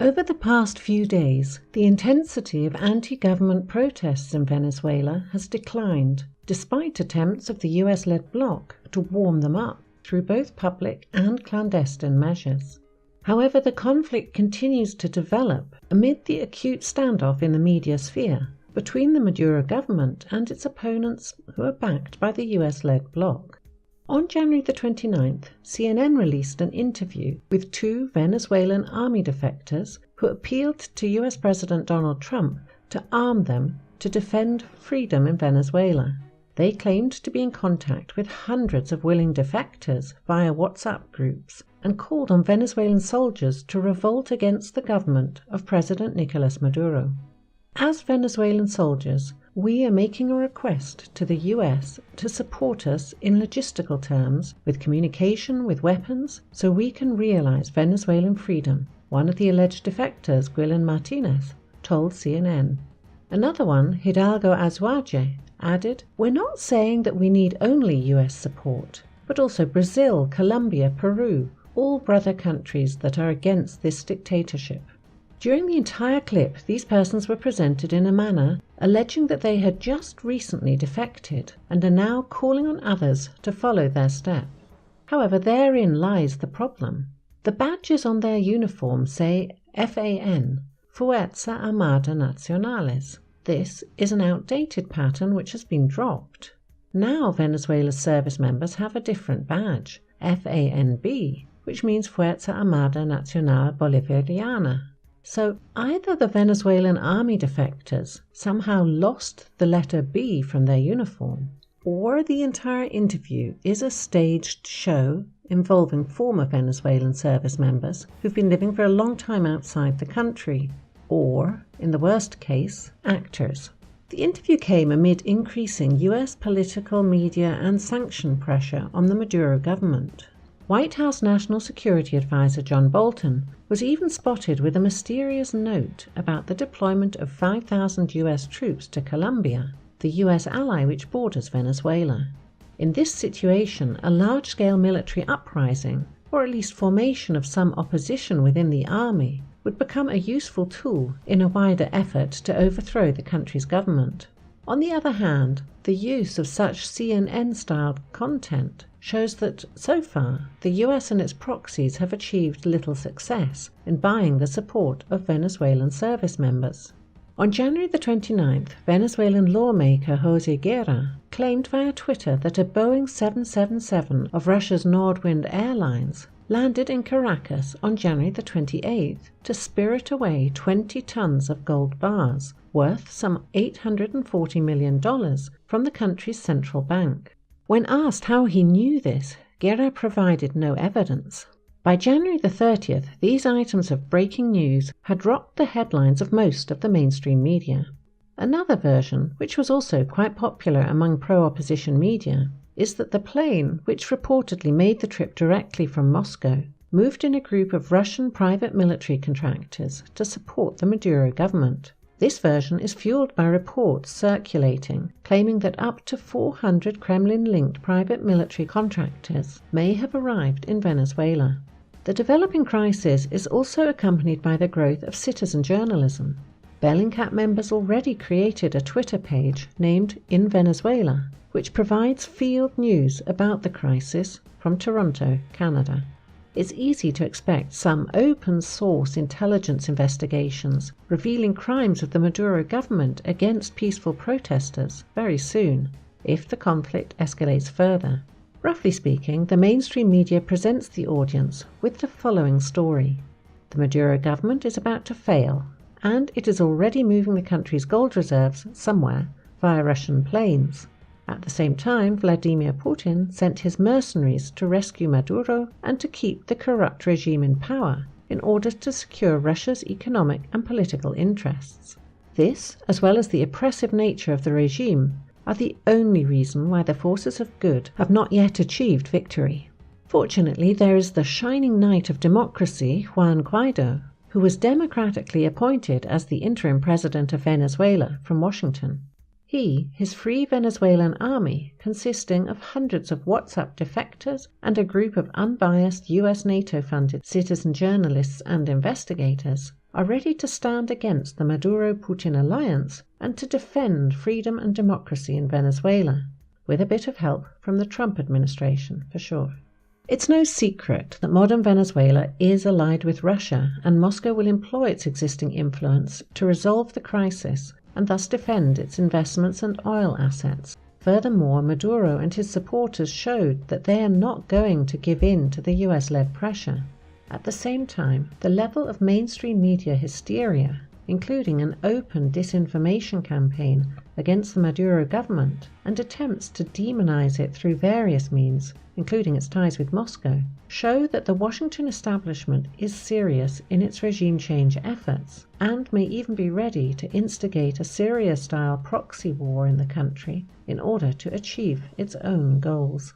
Over the past few days, the intensity of anti-government protests in Venezuela has declined, despite attempts of the US-led bloc to warm them up through both public and clandestine measures. However, the conflict continues to develop amid the acute standoff in the media sphere between the Maduro government and its opponents who are backed by the US-led bloc. On January the 29th, CNN released an interview with two Venezuelan army defectors who appealed to US President Donald Trump to arm them to defend freedom in Venezuela. They claimed to be in contact with hundreds of willing defectors via WhatsApp groups and called on Venezuelan soldiers to revolt against the government of President Nicolas Maduro. As Venezuelan soldiers, we are making a request to the US to support us in logistical terms with communication with weapons so we can realize Venezuelan freedom, one of the alleged defectors, Guillen Martinez, told CNN. Another one, Hidalgo Azuaje, added, "We're not saying that we need only US support, but also Brazil, Colombia, Peru, all brother countries that are against this dictatorship." During the entire clip, these persons were presented in a manner alleging that they had just recently defected and are now calling on others to follow their step. However, therein lies the problem. The badges on their uniform say FAN, Fuerza Armada Nacionales. This is an outdated pattern which has been dropped. Now Venezuela's service members have a different badge, FANB, which means Fuerza Armada Nacional Bolivariana. So either the Venezuelan army defectors somehow lost the letter B from their uniform, or the entire interview is a staged show involving former Venezuelan service members who've been living for a long time outside the country, or, in the worst case, actors. The interview came amid increasing US political, media and sanction pressure on the Maduro government. White House National Security Advisor John Bolton was even spotted with a mysterious note about the deployment of 5,000 US troops to Colombia, the US ally which borders Venezuela. In this situation, a large-scale military uprising, or at least formation of some opposition within the army, would become a useful tool in a wider effort to overthrow the country's government. On the other hand, the use of such CNN-styled content shows that, so far, the US and its proxies have achieved little success in buying the support of Venezuelan service members. On January the 29th, Venezuelan lawmaker José Guerra claimed via Twitter that a Boeing 777 of Russia's Nordwind Airlines landed in Caracas on January the 28th to spirit away 20 tons of gold bars, worth some $840 million, from the country's central bank. When asked how he knew this, Guerra provided no evidence. By January the 30th, these items of breaking news had rocked the headlines of most of the mainstream media. Another version, which was also quite popular among pro-opposition media, is that the plane, which reportedly made the trip directly from Moscow, moved in a group of Russian private military contractors to support the Maduro government. This version is fueled by reports circulating claiming that up to 400 Kremlin-linked private military contractors may have arrived in Venezuela. The developing crisis is also accompanied by the growth of citizen journalism. Bellingcat members already created a Twitter page named In Venezuela, which provides field news about the crisis from Toronto, Canada. It's easy to expect some open-source intelligence investigations revealing crimes of the Maduro government against peaceful protesters very soon, if the conflict escalates further. Roughly speaking, the mainstream media presents the audience with the following story. The Maduro government is about to fail, and it is already moving the country's gold reserves somewhere via Russian planes. At the same time, Vladimir Putin sent his mercenaries to rescue Maduro and to keep the corrupt regime in power in order to secure Russia's economic and political interests. This, as well as the oppressive nature of the regime, are the only reason why the forces of good have not yet achieved victory. Fortunately, there is the shining knight of democracy, Juan Guaido, who was democratically appointed as the interim president of Venezuela from Washington. He, his Free Venezuelan Army, consisting of hundreds of WhatsApp defectors and a group of unbiased US NATO-funded citizen journalists and investigators, are ready to stand against the Maduro-Putin alliance and to defend freedom and democracy in Venezuela, with a bit of help from the Trump administration, for sure. It's no secret that modern Venezuela is allied with Russia, and Moscow will employ its existing influence to resolve the crisis and thus defend its investments and oil assets. Furthermore, Maduro and his supporters showed that they are not going to give in to the US-led pressure. At the same time, the level of mainstream media hysteria, including an open disinformation campaign against the Maduro government and attempts to demonize it through various means, including its ties with Moscow, show that the Washington establishment is serious in its regime change efforts and may even be ready to instigate a Syria-style proxy war in the country in order to achieve its own goals.